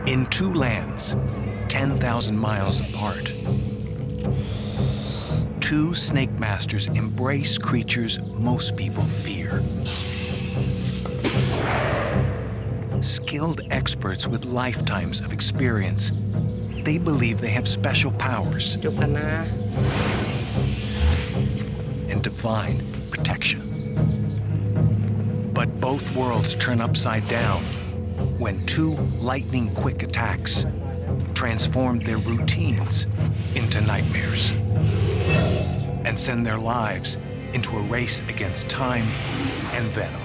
In two lands, 10,000 miles apart, two snake masters embrace creatures most people fear. Skilled experts with lifetimes of experience, they believe they have special powers and divine protection. But both worlds turn upside down when two lightning-quick attacks transformed their routines into nightmares and send their lives into a race against time and venom.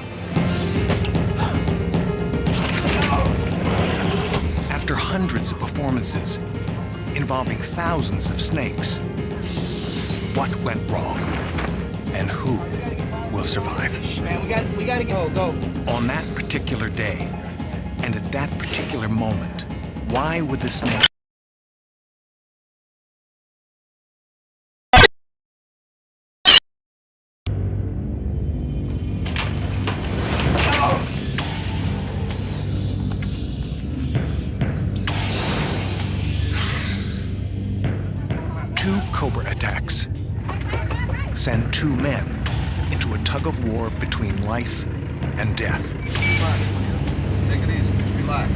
After hundreds of performances involving thousands of snakes, what went wrong and who will survive? Man, we gotta go. On that particular day, and at that particular moment, why would the snake two cobra attacks send two men into a tug of war between life and death? Take it easy, just relax.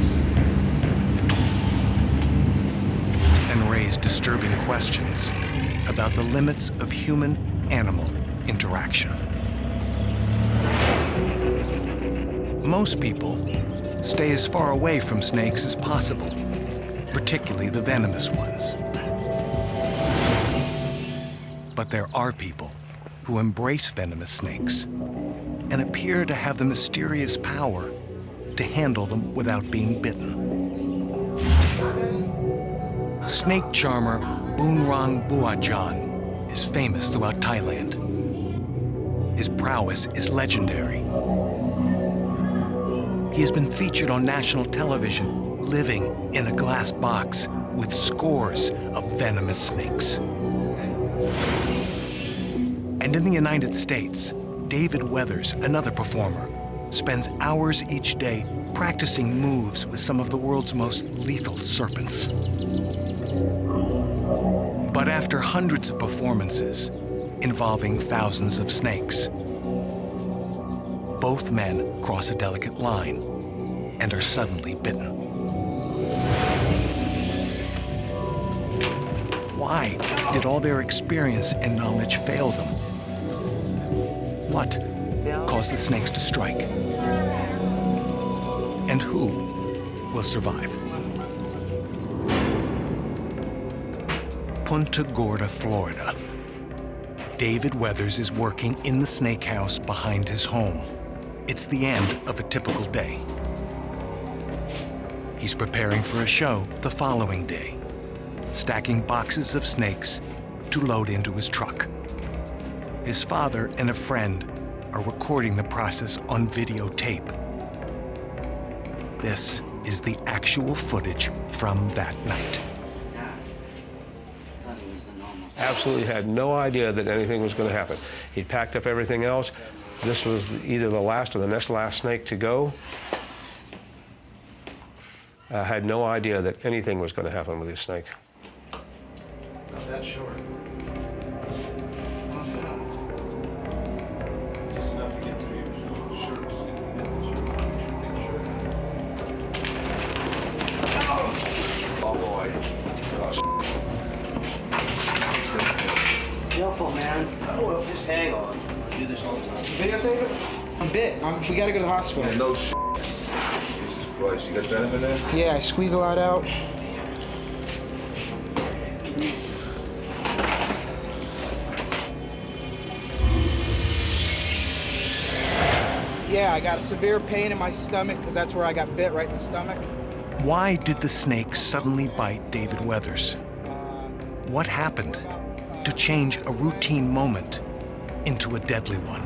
And raise disturbing questions about the limits of human-animal interaction. Most people stay as far away from snakes as possible, particularly the venomous ones. But there are people who embrace venomous snakes and appear to have the mysterious power to handle them without being bitten. Snake charmer Boonrang Buajan is famous throughout Thailand. His prowess is legendary. He has been featured on national television living in a glass box with scores of venomous snakes. And in the United States, David Weathers, another performer, spends hours each day practicing moves with some of the world's most lethal serpents. But after hundreds of performances involving thousands of snakes, both men cross a delicate line and are suddenly bitten. Why did all their experience and knowledge fail them? What caused the snakes to strike? And who will survive? Punta Gorda, Florida. David Weathers is working in the snake house behind his home. It's the end of a typical day. He's preparing for a show the following day, stacking boxes of snakes to load into his truck. His father and a friend are recording the process on videotape. This is the actual footage from that night. Absolutely had no idea that anything was going to happen. He'd packed up everything else. This was either the last or the next last snake to go. I had no idea that anything was going to happen with this snake. Not that short. Just enough to get through your shirt. Oh boy. Careful, man. Oh, well, just hang on. I do this all the time. Videotape it? I'm bit. We gotta go to the hospital. Man, no shit. Jesus Christ, you got venom in there? Yeah, I squeeze a lot out. Yeah, I got severe pain in my stomach because that's where I got bit, right in the stomach. Why did the snake suddenly bite David Weathers? What happened to change a routine moment into a deadly one?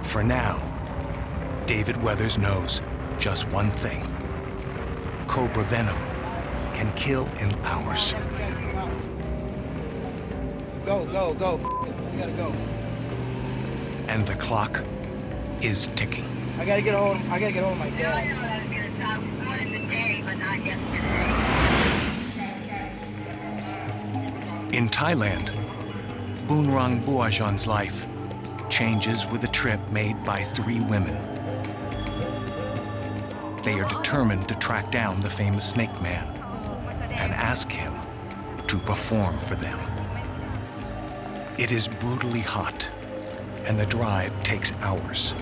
For now, David Weathers knows just one thing. Cobra venom can kill in hours. Go. We gotta go. And the clock is ticking. I gotta get hold of my dad. I know that's gonna stop one in the day, but not In Thailand, Boonrang Buajan's life changes with a trip made by 3 women. They are determined to track down the famous snake man and ask him to perform for them. It is brutally hot, and the drive takes hours.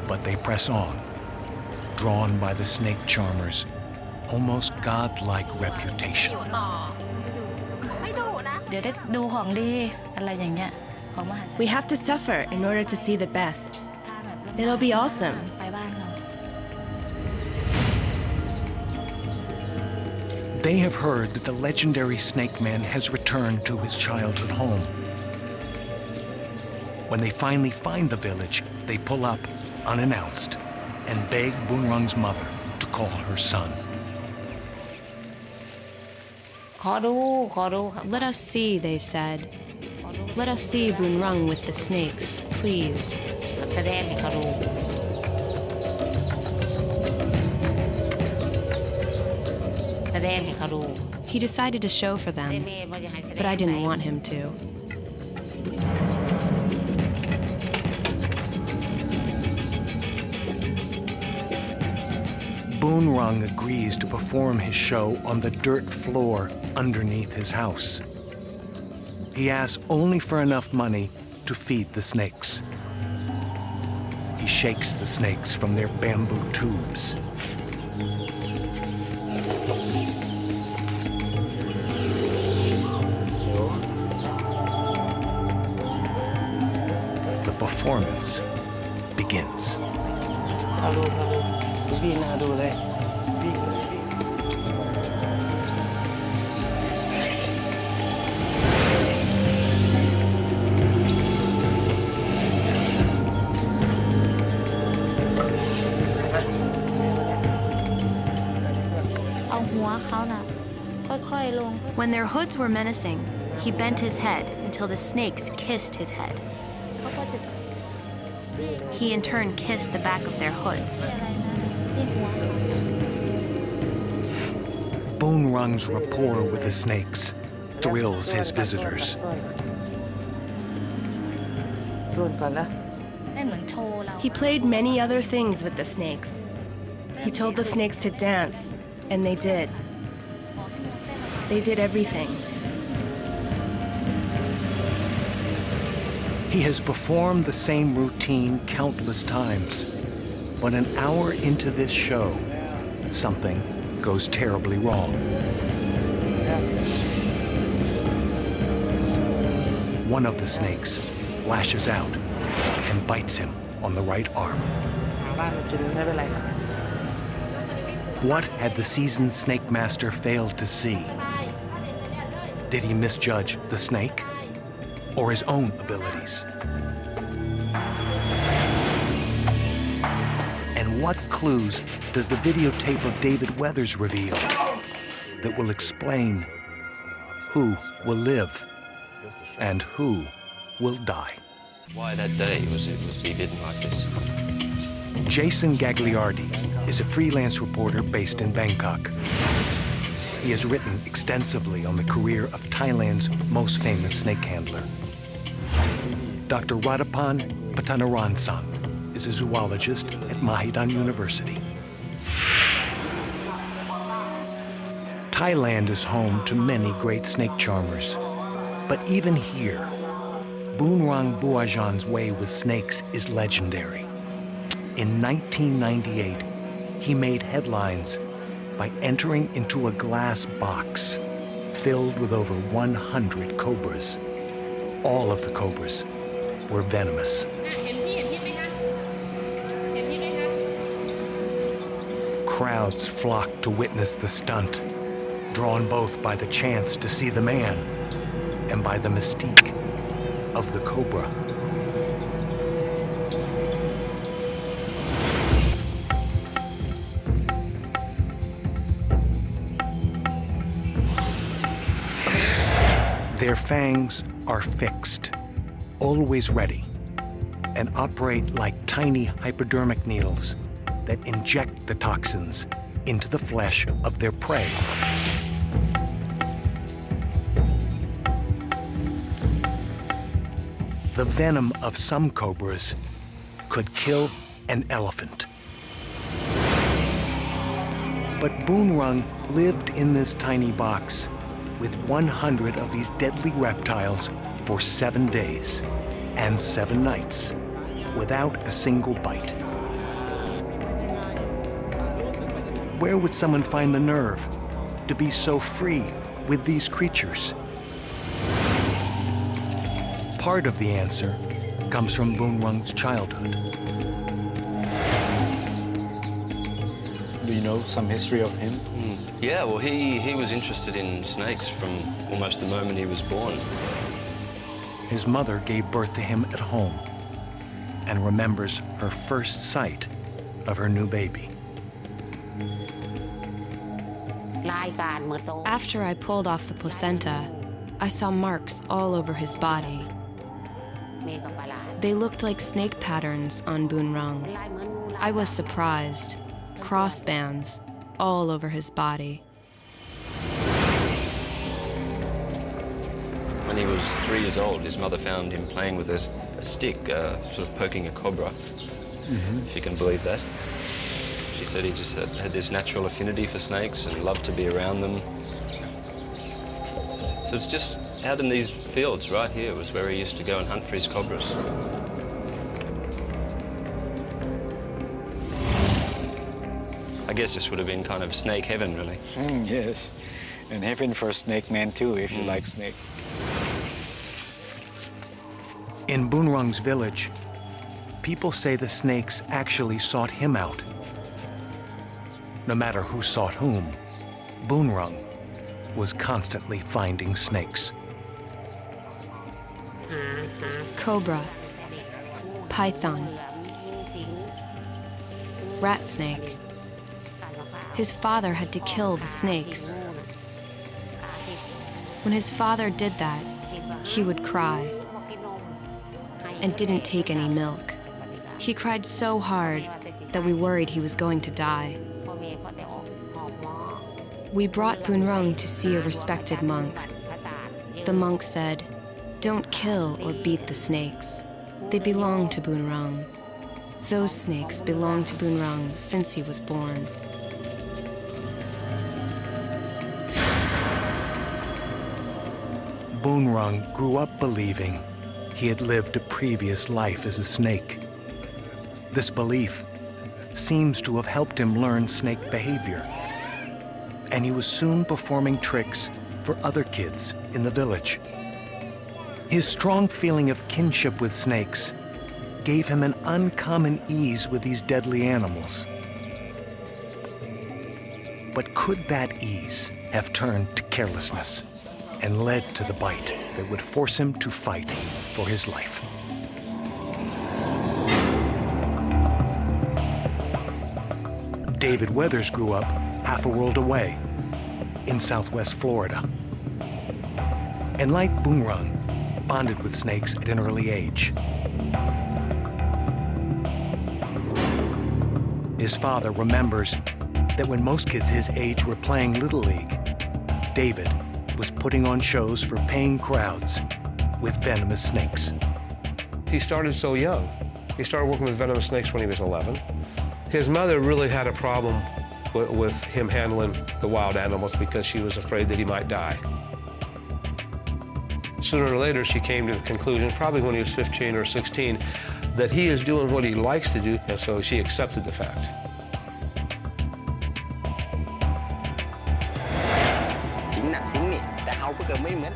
But they press on, drawn by the snake charmer's almost godlike reputation. เดี๋ยวได้ดูของดีอะไรอย่างเงี้ยของมหัศจรรย์ We have to suffer in order to see the best. It'll be awesome. ไปบ้านเขา They have heard that the legendary snake man has returned to his childhood home. When they finally find the village, they pull up unannounced and beg Boonrang's mother to call her son. ขอดูครับ Let us see, they said. Let us see Boonrang with the snakes, please. แสดงให้เขาดูแสดงให้เขาดู He decided to show for ได้ them, แม่ว่าจะให้แสดง but I didn't want him to. Boonrang agrees to perform his show on the dirt floor underneath his house. He asks only for enough money to feed the snakes. He shakes the snakes from their bamboo tubes. The performance begins. เขาดูพี่น่าดูเลยพี่ เอาหัวเขาน่ะค่อยๆลง When their hoods were menacing, he bent his head until the snakes kissed his head. เขาก็จะ He in turn kissed the back of their hoods. ที่หัวเขา Boonrang's rapport with the snakes thrills his visitors. ส่วนก่อนนะ ไม่เหมือนโชว์เรา He played many other things with the snakes. He told the snakes to dance, and they did. They did everything. He has performed the same routine countless times. But an hour into this show, something goes terribly wrong. One of the snakes lashes out and bites him on the right arm. บ้านจุดไม่เป็นไรครับ What had the seasoned snake master failed to see? Did he misjudge the snake or his own abilities? And what clues does the videotape of David Weathers reveal that will explain who will live and who will die? Why that day was he didn't like this? Jason Gagliardi is a freelance reporter based in Bangkok. He has written extensively on the career of Thailand's most famous snake handler. Dr. Radhapan Patanaransang is a zoologist at Mahidol University. Thailand is home to many great snake charmers. But even here, Boonrang Buajan's way with snakes is legendary. In 1998, he made headlines by entering into a glass box filled with over 100 cobras. All of the cobras were venomous. Crowds flocked to witness the stunt, drawn both by the chance to see the man and by the mystique of the cobra. Their fangs are fixed, always ready, and operate like tiny hypodermic needles that inject the toxins into the flesh of their prey. the venom of some cobras could kill an elephant. But Boonrung lived in this tiny box with 100 of these deadly reptiles for 7 days and 7 nights without a single bite. Where would someone find the nerve to be so free with these creatures? Part of the answer comes from Boonrung's childhood. Do you know some history of him? Yeah, well, he was interested in snakes from almost the moment he was born. His mother gave birth to him at home and remembers her first sight of her new baby. After I pulled off the placenta, I saw marks all over his body. They looked like snake patterns on Boonrung. I was surprised. Cross bands all over his body. When he was 3 years old, his mother found him playing with a stick, sort of poking a cobra, if you can believe that. She said he just had this natural affinity for snakes and loved to be around them. So it's just out in these fields right here was where he used to go and hunt for his cobras. I guess this would have been kind of snake heaven, really. Yes, and heaven for a snake man too, if you like snake. In Boonrung's village, people say the snakes actually sought him out. No matter who sought whom, Boonrung was constantly finding snakes. Cobra, python, rat snake. His father had to kill the snakes. When his father did that, he would cry and didn't take any milk. He cried so hard that we worried he was going to die. We brought Boonrung to see a respected monk. The monk said, "Don't kill or beat the snakes. They belong to Boonrung. Those snakes belong to Boonrung since he was born." Boonrung grew up believing he had lived a previous life as a snake. This belief seems to have helped him learn snake behavior, and he was soon performing tricks for other kids in the village. His strong feeling of kinship with snakes gave him an uncommon ease with these deadly animals. But could that ease have turned to carelessness and led to the bite that would force him to fight for his life? David Weathers grew up half a world away in Southwest Florida. And like Boonrung, bonded with snakes at an early age. His father remembers that when most kids his age were playing Little League, David was putting on shows for paying crowds with venomous snakes. He started so young. He started working with venomous snakes when he was 11. His mother really had a problem with him handling the wild animals because she was afraid that he might die. Sooner or later, she came to the conclusion, probably when he was 15 or 16, that he is doing what he likes to do, and so she accepted the fact.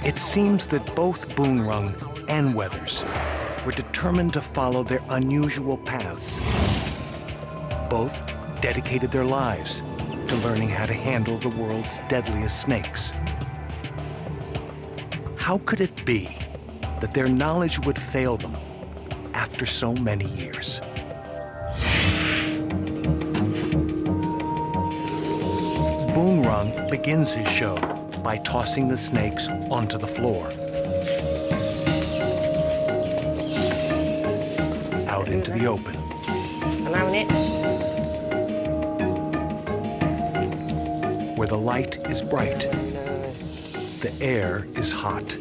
It seems that both Boonrung and Weathers were determined to follow their unusual paths. Both dedicated their lives to learning how to handle the world's deadliest snakes. How could it be that their knowledge would fail them after so many years? Boonrung begins his show by tossing the snakes onto the floor. Out into the open. Where the light is bright, the air is hot,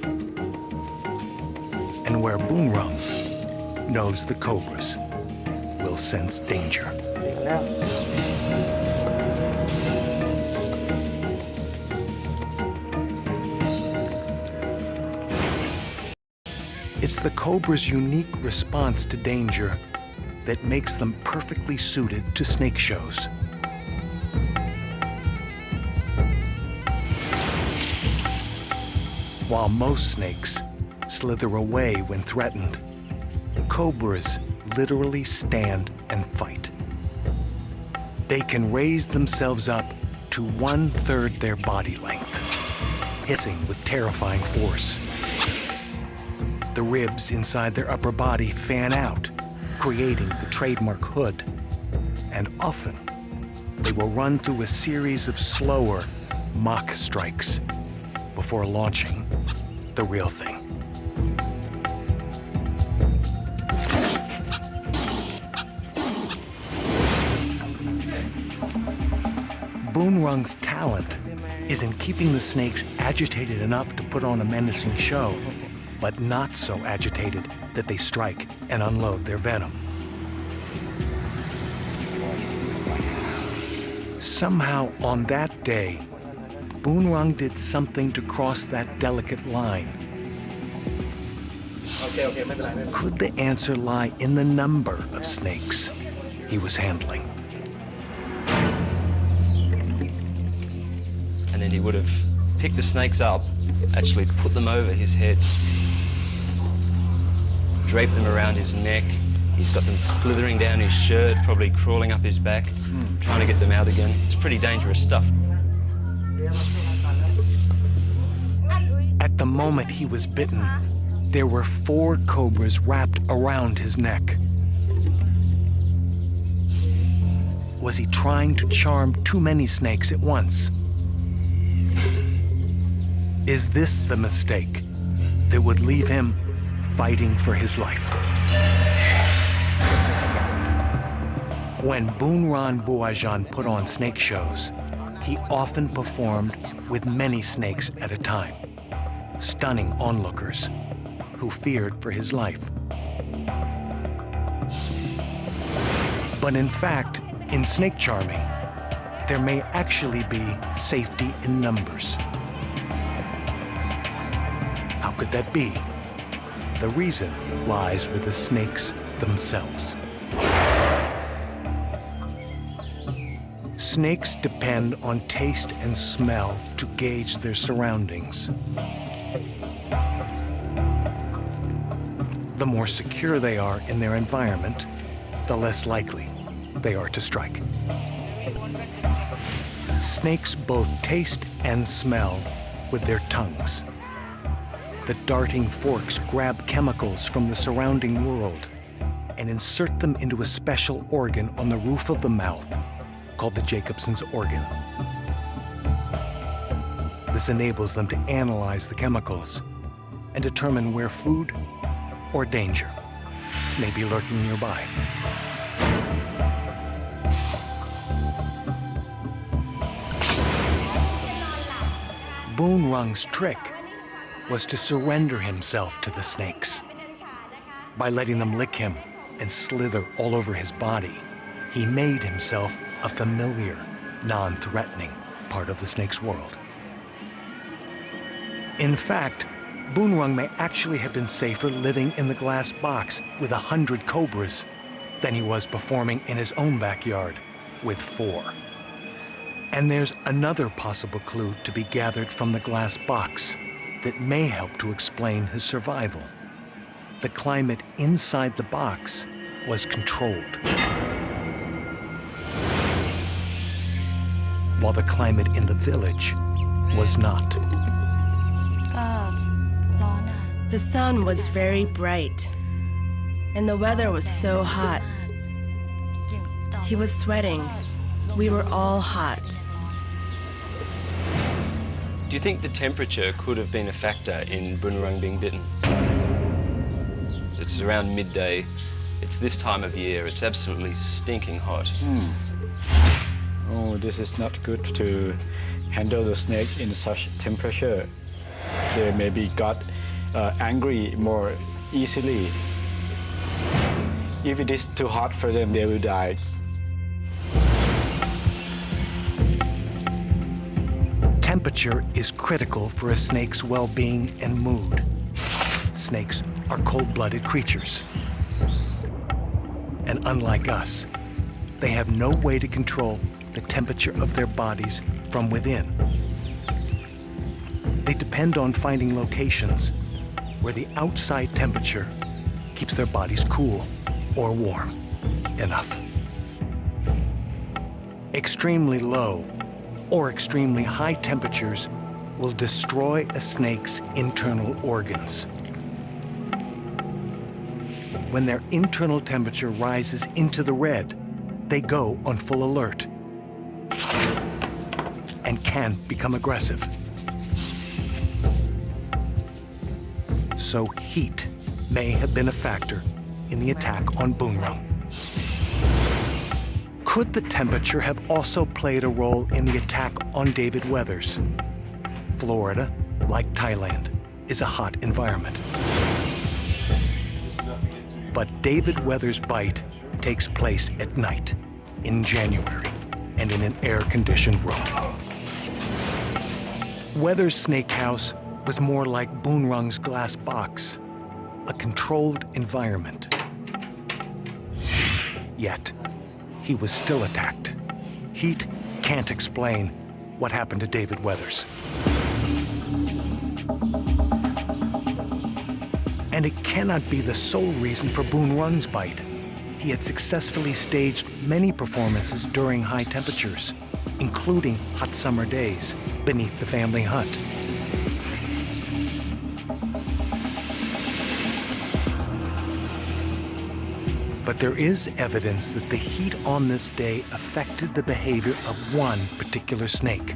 and and where Boonrung knows the cobras will sense danger. It's the cobra's unique response to danger that makes them perfectly suited to snake shows. While most snakes slither away when threatened, cobras literally stand and fight. They can raise themselves up to 1/3 their body length, hissing with terrifying force. The ribs inside their upper body fan out, creating the trademark hood. And often, they will run through a series of slower mock strikes before launching the real thing. Boonrung's talent is in keeping the snakes agitated enough to put on a menacing show, but not so agitated that they strike and unload their venom. Somehow, on that day, Boonrung did something to cross that delicate line. Could the answer lie in the number of snakes he was handling? And then he would have picked the snakes up, actually put them over his head, draped them around his neck. He's got them slithering down his shirt, probably crawling up his back, trying to get them out again. It's pretty dangerous stuff. At the moment he was bitten, there were 4 cobras wrapped around his neck. Was he trying to charm too many snakes at once? Is this the mistake that would leave him fighting for his life? When Boonrung Buajan put on snake shows, he often performed with many snakes at a time, stunning onlookers who feared for his life. But in fact, in snake charming, there may actually be safety in numbers. How could that be? The reason lies with the snakes themselves. Snakes depend on taste and smell to gauge their surroundings. The more secure they are in their environment, the less likely they are to strike. Snakes both taste and smell with their tongues. The darting forks grab chemicals from the surrounding world and insert them into a special organ on the roof of the mouth called the Jacobson's organ. This enables them to analyze the chemicals and determine where food or danger may be lurking nearby. Boonrung's trick was to surrender himself to the snakes. By letting them lick him and slither all over his body, he made himself a familiar, non-threatening part of the snake's world. In fact, Boonrung may actually have been safer living in the glass box with 100 cobras than he was performing in his own backyard with 4. And there's another possible clue to be gathered from the glass box that may help to explain his survival. The climate inside the box was controlled, while the climate in the village was not. The sun was very bright, and the weather was so hot. He was sweating. We were all hot. Do you think the temperature could have been a factor in Boonrung being bitten? It's around midday. It's this time of year. It's absolutely stinking hot. Oh, this is not good to handle the snake in such temperature. They maybe got angry more easily. If it is too hot for them, they will die. Temperature is critical for a snake's well-being and mood. Snakes are cold-blooded creatures. And unlike us, they have no way to control the temperature of their bodies from within. They depend on finding locations where the outside temperature keeps their bodies cool or warm enough. Extremely low or extremely high temperatures will destroy a snake's internal organs. When their internal temperature rises into the red, they go on full alert and can become aggressive. So heat may have been a factor in the attack on Boonrung. Could the temperature have also played a role in the attack on David Weathers? Florida, like Thailand, is a hot environment. But David Weathers' bite takes place at night, in January, and in an air-conditioned room. Weathers' snake house was more like Boonrung's glass box, a controlled environment. Yet, he was still attacked. Heat can't explain what happened to David Weathers. And it cannot be the sole reason for Boonrung's bite. He had successfully staged many performances during high temperatures, including hot summer days beneath the family hut. But there is evidence that the heat on this day affected the behavior of one particular snake,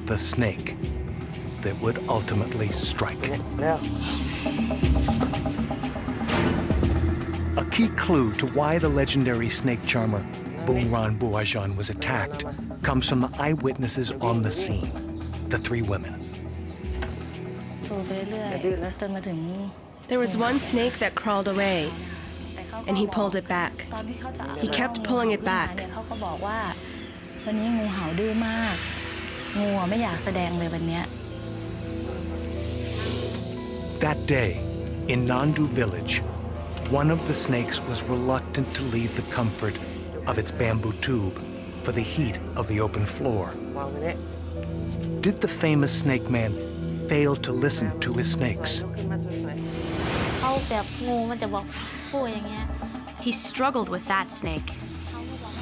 the snake that would ultimately strike. A key clue to why the legendary snake charmer Boonrung Buajan was attacked comes from the eyewitnesses on the scene, the three women. There was one snake that crawled away, and he pulled it back. He kept pulling it back. That day, in Nandu village, one of the snakes was reluctant to leave the comfort of its bamboo tube for the heat of the open floor. Did the famous snake man fail to listen to his snakes? He struggled with that snake.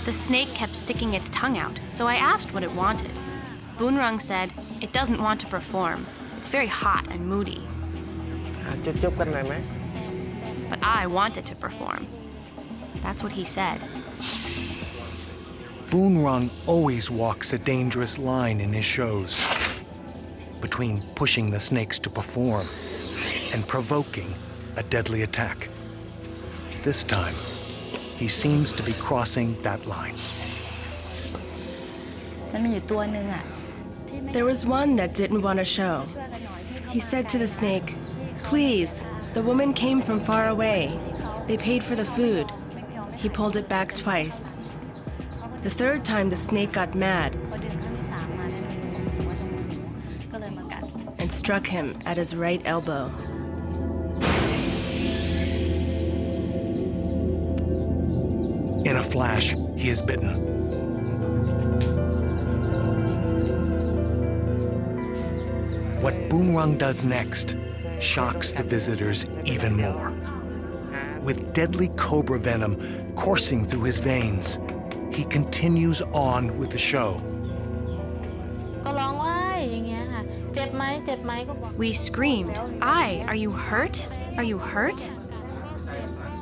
The snake kept sticking its tongue out, so I asked what it wanted. Boonrung said, it doesn't want to perform. It's very hot and moody. But I wanted to perform. That's what he said. Boonrung always walks a dangerous line in his shows between pushing the snakes to perform and provoking a deadly attack. This time, he seems to be crossing that line. There was one that didn't want to show. He said to the snake, "Please, the woman came from far away. They paid for the food." He pulled it back twice. The third time, the snake got mad and struck him at his right elbow. In a flash, he is bitten. What Boonrung does next shocks the visitors even more. With deadly cobra venom coursing through his veins, he continues on with the show. We screamed, "Aye, are you hurt? Are you hurt?"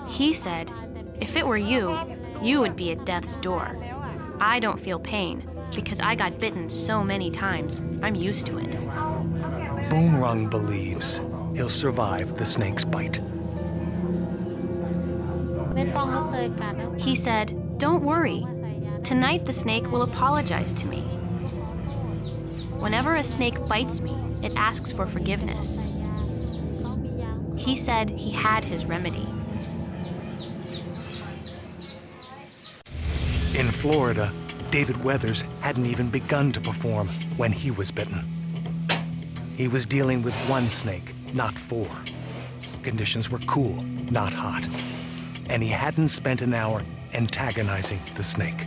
He said, "If it were you, you would be at death's door. I don't feel pain because I got bitten so many times. I'm used to it." Boonrung believes he'll survive the snake's bite. He said, "Don't worry. Tonight the snake will apologize to me." Whenever a snake bites me, it asks for forgiveness. He said he had his remedy. In Florida, David Weathers hadn't even begun to perform when he was bitten. He was dealing with one snake, not 4. Conditions were cool, not hot. And he hadn't spent an hour antagonizing the snake.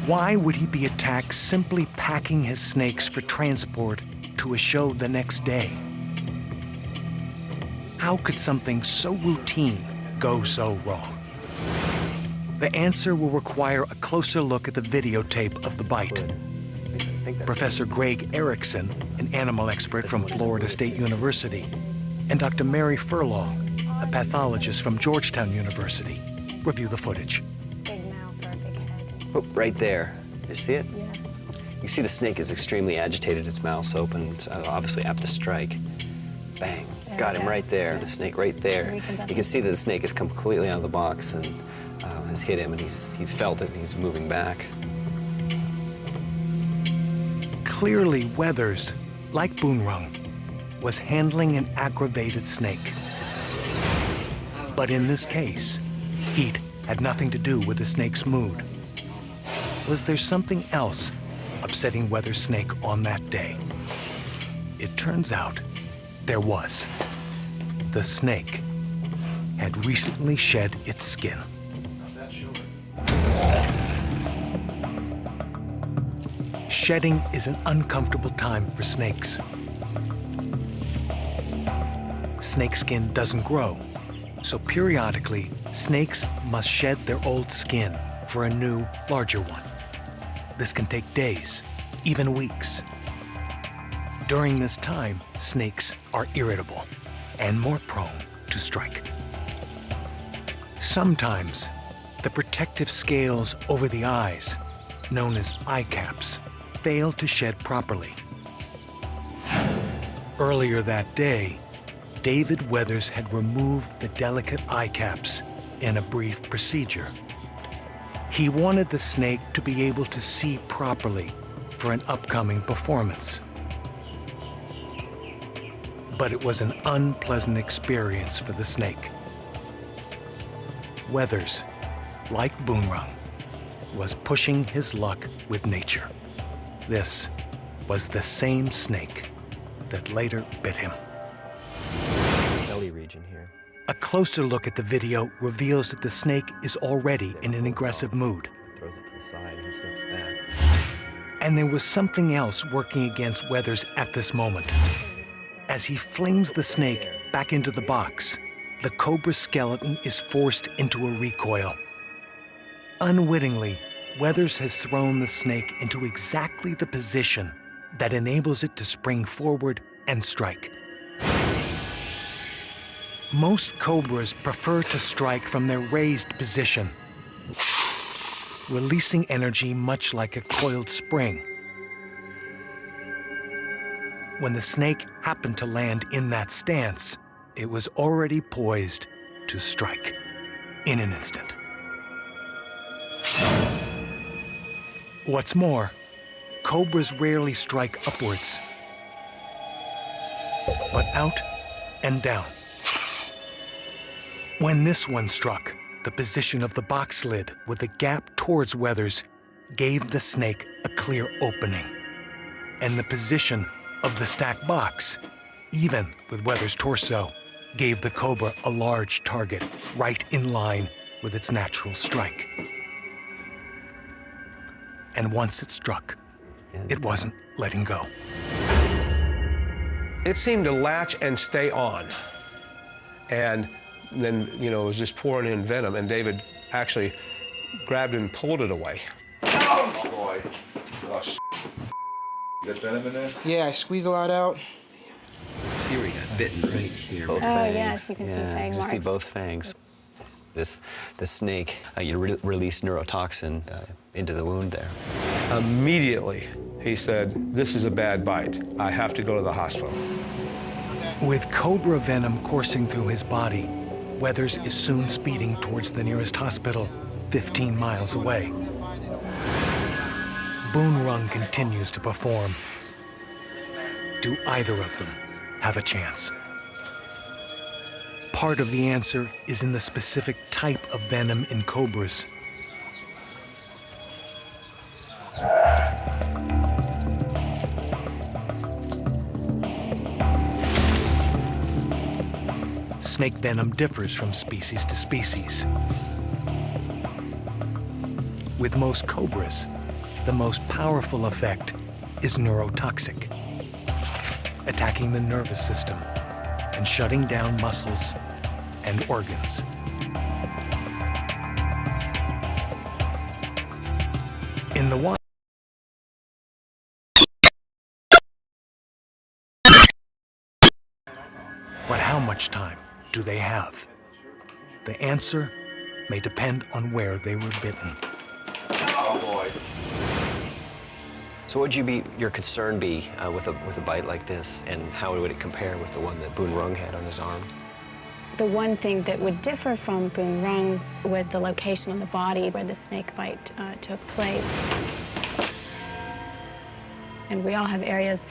Why would he be attacked simply packing his snakes for transport to a show the next day? How could something so routine go so wrong? The answer will require a closer look at the videotape of the bite. Professor Greg Erickson, an animal expert from Florida State University, and Dr. Mary Furlong, a pathologist from Georgetown University, review the footage. Big mouth or a big head. Oh, right there. You see it? Yes. You see the snake is extremely agitated, its mouth's open, it's obviously apt to strike. Bang. Got him right there, the snake right there. You can see that the snake is completely out of the box and has hit him, and he's felt it, and he's moving back. Clearly, Weathers, like Boonrung, was handling an aggravated snake. But in this case, heat had nothing to do with the snake's mood. Was there something else upsetting Weathers' snake on that day? It turns out there was. The snake had recently shed its skin. Shedding is an uncomfortable time for snakes. Snake skin doesn't grow, so periodically, snakes must shed their old skin for a new, larger one. This can take days, even weeks. During this time, snakes are irritable and more prone to strike. Sometimes, the protective scales over the eyes, known as eye caps, fail to shed properly. Earlier that day, David Weathers had removed the delicate eye caps in a brief procedure. He wanted the snake to be able to see properly for an upcoming performance. But it was an unpleasant experience for the snake. Weathers, like Boonrung, was pushing his luck with nature. This was the same snake that later bit him. Belly region here. A closer look at the video reveals that the snake is already in an aggressive mood. Throws it to the side and he steps back. And there was something else working against Weathers at this moment. As he flings the snake back into the box, the cobra's skeleton is forced into a recoil. Unwittingly, Weathers has thrown the snake into exactly the position that enables it to spring forward and strike. Most cobras prefer to strike from their raised position, releasing energy much like a coiled spring. When the snake happened to land in that stance, it was already poised to strike in an instant. What's more, cobras rarely strike upwards, but out and down. When this one struck, the position of the box lid with the gap towards Weathers gave the snake a clear opening. And the position of the stacked box, even with Weathers' torso, gave the cobra a large target right in line with its natural strike. And once it struck, it wasn't letting go. It seemed to latch and stay on. And then, it was just pouring in venom, and David actually grabbed it and pulled it away. Oh, boy. Oh, you got venom in there? Yeah, I squeezed a lot out. See where he got bitten right here. Both Oh, fangs. yes, you can see fang you see marks. both fangs. The snake, released neurotoxin into the wound there. Immediately, he said, "This is a bad bite. I have to go to the hospital." With cobra venom coursing through his body, Weathers is soon speeding towards the nearest hospital, 15 miles away. Boonrung continues to perform. Do either of them have a chance? part of the answer is in the specific type of venom in cobras. Snake venom differs from species to species. With most cobras, the most powerful effect is neurotoxic, attacking the nervous system and shutting down muscles and organs. In the wild, but how much time do they have? The answer may depend on where they were bitten. Oh boy. So what would your concern be with a bite like this, and how would it compare with the one that Boon Rung had on his arm? The one thing that would differ from Boon Rung's was the location on the body where the snake bite took place. And we all have areas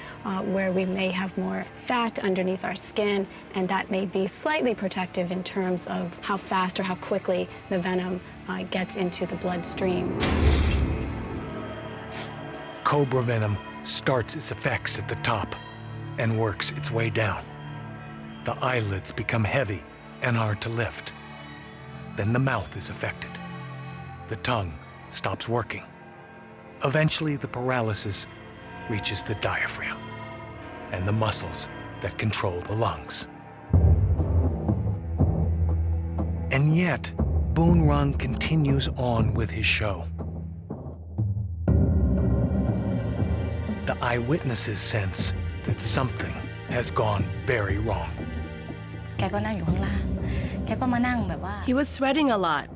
where we may have more fat underneath our skin, and that may be slightly protective in terms of how fast or how quickly the venom gets into the bloodstream. Cobra venom starts its effects at the top and works its way down. The eyelids become heavy and hard to lift. Then the mouth is affected. The tongue stops working. Eventually, the paralysis reaches the diaphragm and the muscles that control the lungs. And yet, Boon Rung continues on with his show. The eyewitnesses sense that something has gone very wrong. He was sweating a lot,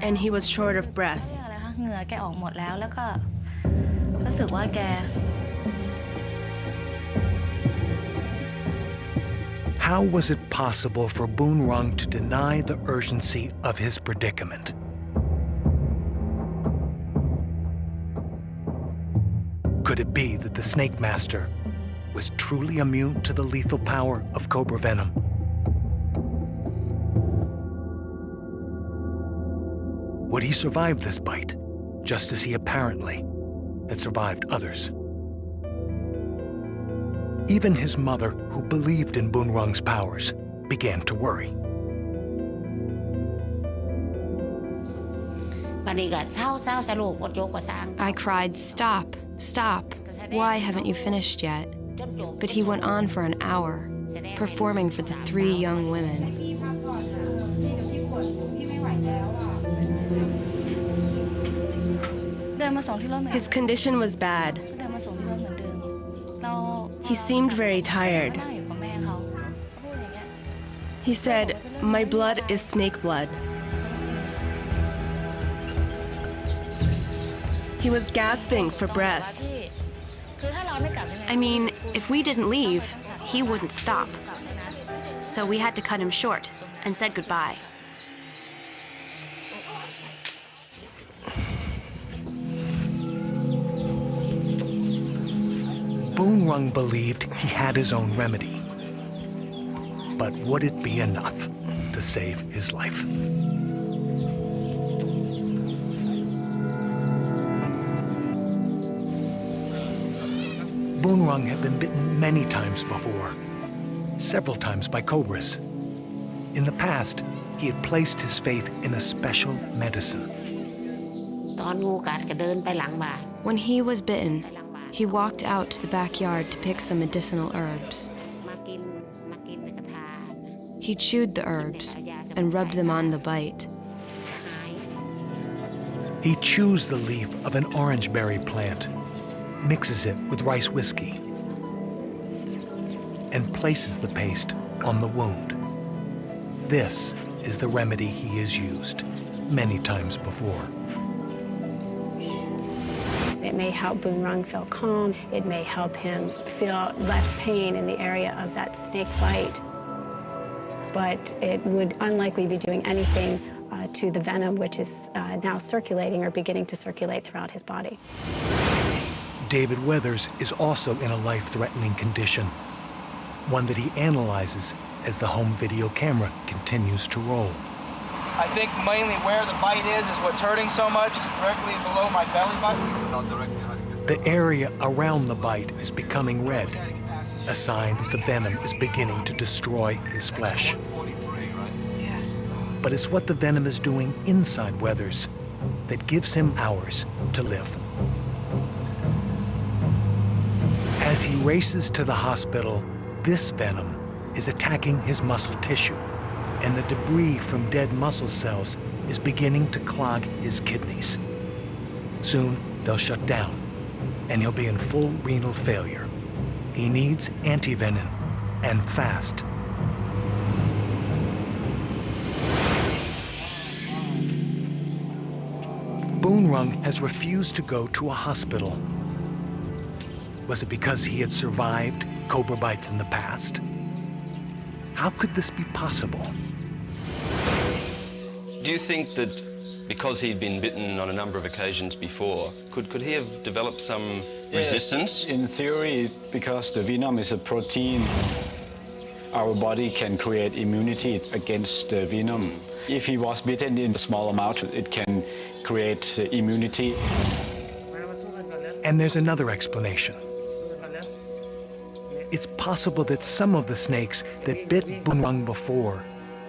and he was short of breath. How was it possible for Boon Rung to deny the urgency of his predicament? Could it be that the snake master was truly immune to the lethal power of cobra venom? Would he survive this bite, just as he apparently had survived others? Even his mother, who believed in Boon Rung's powers, began to worry. I cried, "Stop, stop. Why haven't you finished yet?" But he went on for an hour, performing for the 3 young women. His condition was bad. He seemed very tired. He said, "My blood is snake blood." He was gasping for breath. I mean, if we didn't leave, he wouldn't stop. So we had to cut him short and said goodbye. Boon Rung believed he had his own remedy. But would it be enough to save his life? Boon Rung had been bitten many times before, several times by cobras. In the past, he had placed his faith in a special medicine. When he was bitten, he walked out to the backyard to pick some medicinal herbs. He chewed the herbs and rubbed them on the bite. He chews the leaf of an orangeberry plant, mixes it with rice whiskey, and places the paste on the wound. This is the remedy he has used many times before. It may help Boon Rung feel calm. It may help him feel less pain in the area of that snake bite. But it would unlikely be doing anything to the venom, which is now circulating or beginning to circulate throughout his body. David Weathers is also in a life-threatening condition, one that he analyzes as the home video camera continues to roll. I think mainly where the bite is what's hurting so much, is directly below my belly button. The area around the bite is becoming red, a sign that the venom is beginning to destroy his flesh. But it's what the venom is doing inside Weathers that gives him hours to live. As he races to the hospital, this venom is attacking his muscle tissue, and the debris from dead muscle cells is beginning to clog his kidneys. Soon, they'll shut down, and he'll be in full renal failure. He needs antivenin, and fast. Boonrung has refused to go to a hospital. Was it because he had survived cobra bites in the past? How could this be possible? Do you think that because he'd been bitten on a number of occasions before, could he have developed some resistance? In theory, because the venom is a protein, our body can create immunity against the venom. If he was bitten in a small amount, it can create immunity. And there's another explanation. It's possible that some of the snakes that bit Boonrung before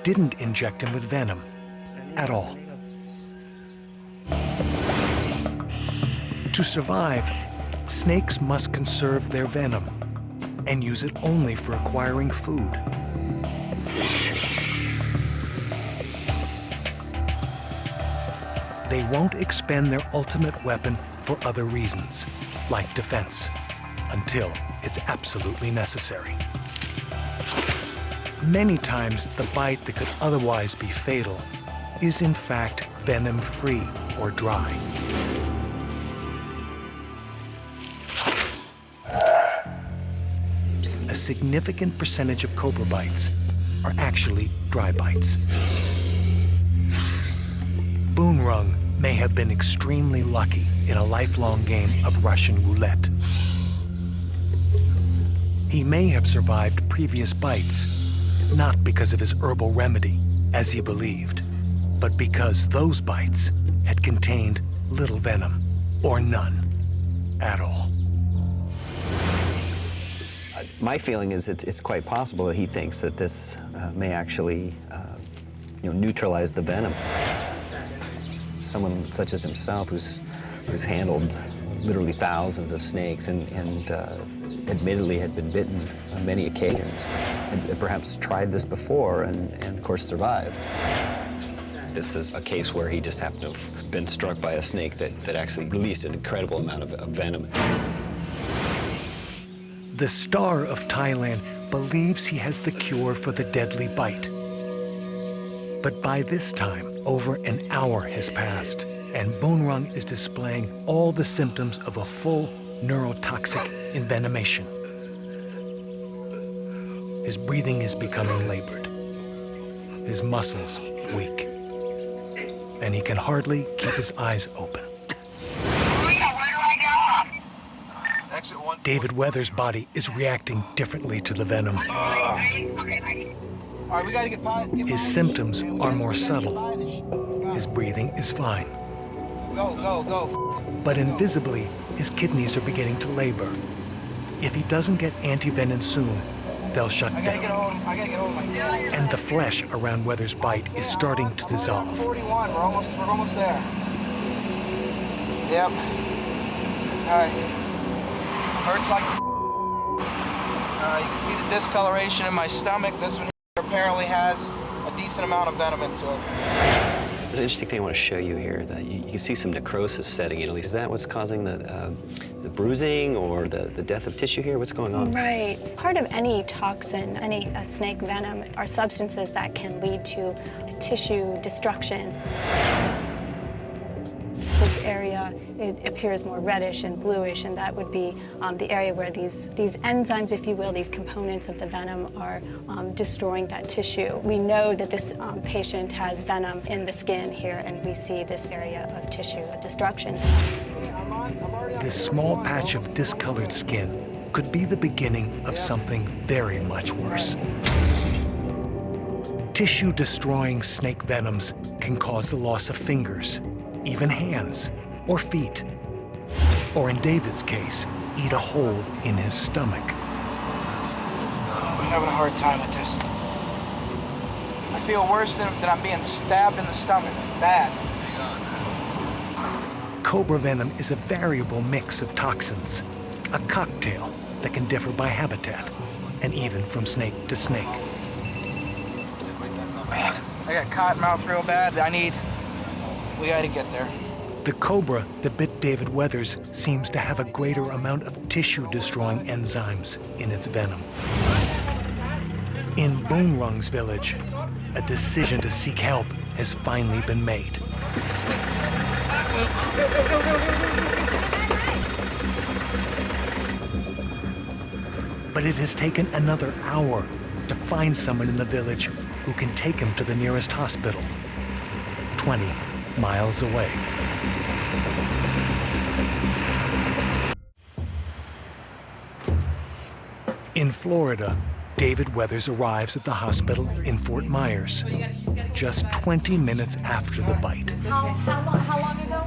didn't inject him with venom at all. To survive, snakes must conserve their venom and use it only for acquiring food. They won't expend their ultimate weapon for other reasons, like defense, until it's absolutely necessary. Many times, the bite that could otherwise be fatal is in fact venom-free or dry. A significant percentage of cobra bites are actually dry bites. Boonrung may have been extremely lucky in a lifelong game of Russian roulette. He may have survived previous bites, not because of his herbal remedy, as he believed, but because those bites had contained little venom, or none at all. My feeling is it's quite possible that he thinks that this may actually neutralize the venom. Someone such as himself who's handled literally thousands of snakes and admittedly had been bitten on many occasions, had perhaps tried this before and of course survived. This is a case where he just happened to have been struck by a snake that actually released an incredible amount of venom. The star of Thailand believes he has the cure for the deadly bite. But by this time, over an hour has passed, and Boonrung is displaying all the symptoms of a full neurotoxic envenomation. His breathing is becoming labored, his muscles weak, and he can hardly keep his eyes open. David Weathers' body is reacting differently to the venom. His symptoms are more subtle. His breathing is fine. Go. But invisibly, his kidneys are beginning to labor. If he doesn't get antivenin soon, they'll shut down. And the flesh around Weathers' bite is starting to dissolve. 41, we're almost there. Yep. All right. Hurts like you can see the discoloration in my stomach. This one apparently has a decent amount of venom into it. There's an interesting thing I want to show you here, that you can see some necrosis setting in. Is that what's causing the bruising or the death of tissue here? What's going on? Right. Part of any toxin, any snake venom, are substances that can lead to tissue destruction. This area, it appears more reddish and bluish, and that would be the area where these enzymes, if you will, these components of the venom are destroying that tissue. We know that this patient has venom in the skin here, and we see this area of tissue destruction. This small patch of discolored skin could be the beginning of something very much worse. Tissue-destroying snake venoms can cause the loss of fingers, even hands or feet, or in David's case, eat a hole in his stomach. I'm having a hard time with this. I feel worse than I'm being stabbed in the stomach. Bad. Cobra venom is a variable mix of toxins, a cocktail that can differ by habitat and even from snake to snake. I got cotton mouth real bad. We gotta get there. The cobra that bit David Weathers seems to have a greater amount of tissue-destroying enzymes in its venom. In Boonrung's village, a decision to seek help has finally been made. But it has taken another hour to find someone in the village who can take him to the nearest hospital, 20 miles away. In Florida, David Weathers arrives at the hospital in Fort Myers, just 20 minutes after the bite. How long ago?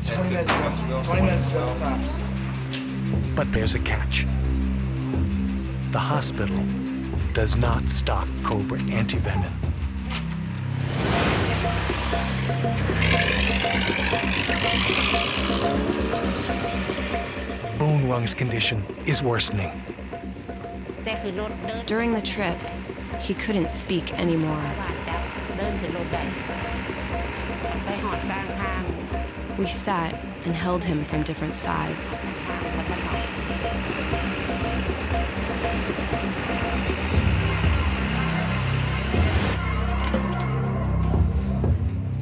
20 minutes ago. 20 minutes ago, tops. But there's a catch. The hospital does not stock cobra antivenom. Boonrung's condition is worsening. During the trip, he couldn't speak anymore. We sat and held him from different sides.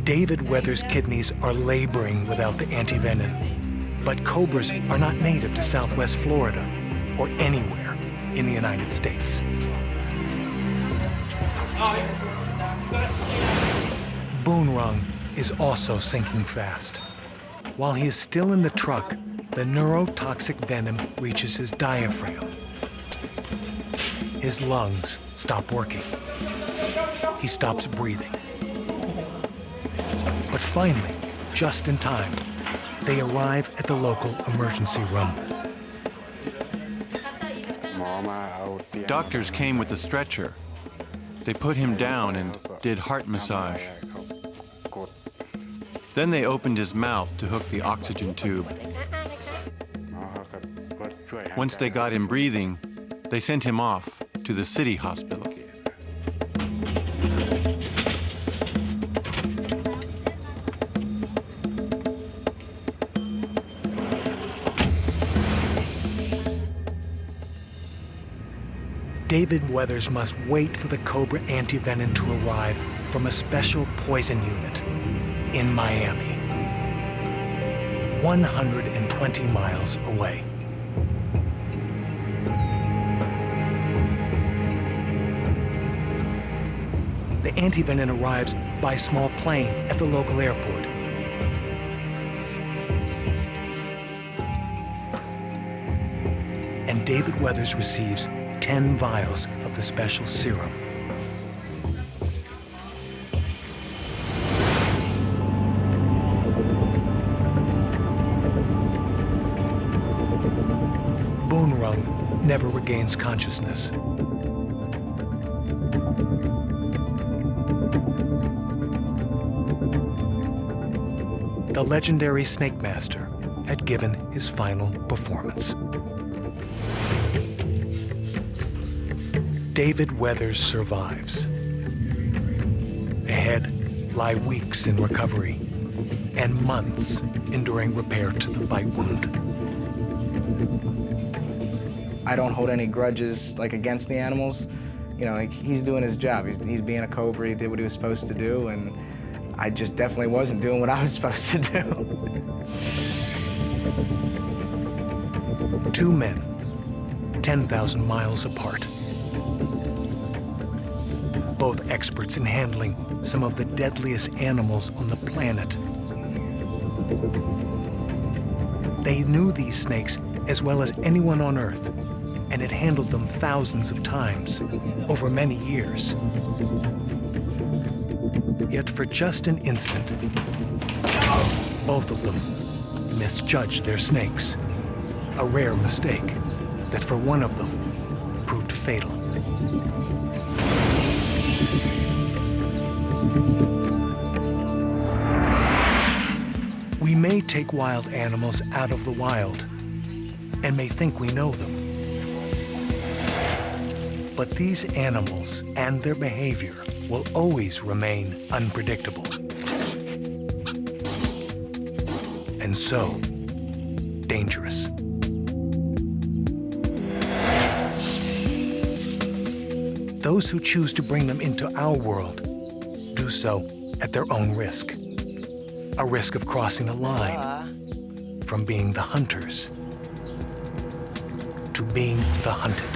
David Weathers' kidneys are laboring without the antivenom, but cobras are not native to Southwest Florida or anywhere in the United States. Boonrung is also sinking fast. While he is still in the truck, the neurotoxic venom reaches his diaphragm. His lungs stop working. He stops breathing. But finally, just in time, they arrive at the local emergency room. Doctors came with a stretcher. They put him down and did heart massage. Then they opened his mouth to hook the oxygen tube. Once they got him breathing, they sent him off to the city hospital. David Weathers must wait for the cobra antivenom to arrive from a special poison unit in Miami, 120 miles away. The antivenom arrives by small plane at the local airport. And David Weathers receives 10 vials of the special serum. Boonrung never regains consciousness. The legendary Snake Master had given his final performance. David Weathers survives. Ahead lie weeks in recovery and months enduring repair to the bite wound. I don't hold any grudges against the animals. You know, he's doing his job. He's being a cobra. He did what he was supposed to do, and I just definitely wasn't doing what I was supposed to do. Two men, 10,000 miles apart. Both experts in handling some of the deadliest animals on the planet. They knew these snakes as well as anyone on Earth, and it handled them thousands of times over many years. Yet for just an instant, both of them misjudged their snakes, a rare mistake that for one of them proved fatal. We may take wild animals out of the wild and may think we know them. But these animals and their behavior will always remain unpredictable. And so, dangerous. Those who choose to bring them into our world do so at their own risk. A risk of crossing a line from being the hunters to being the hunted.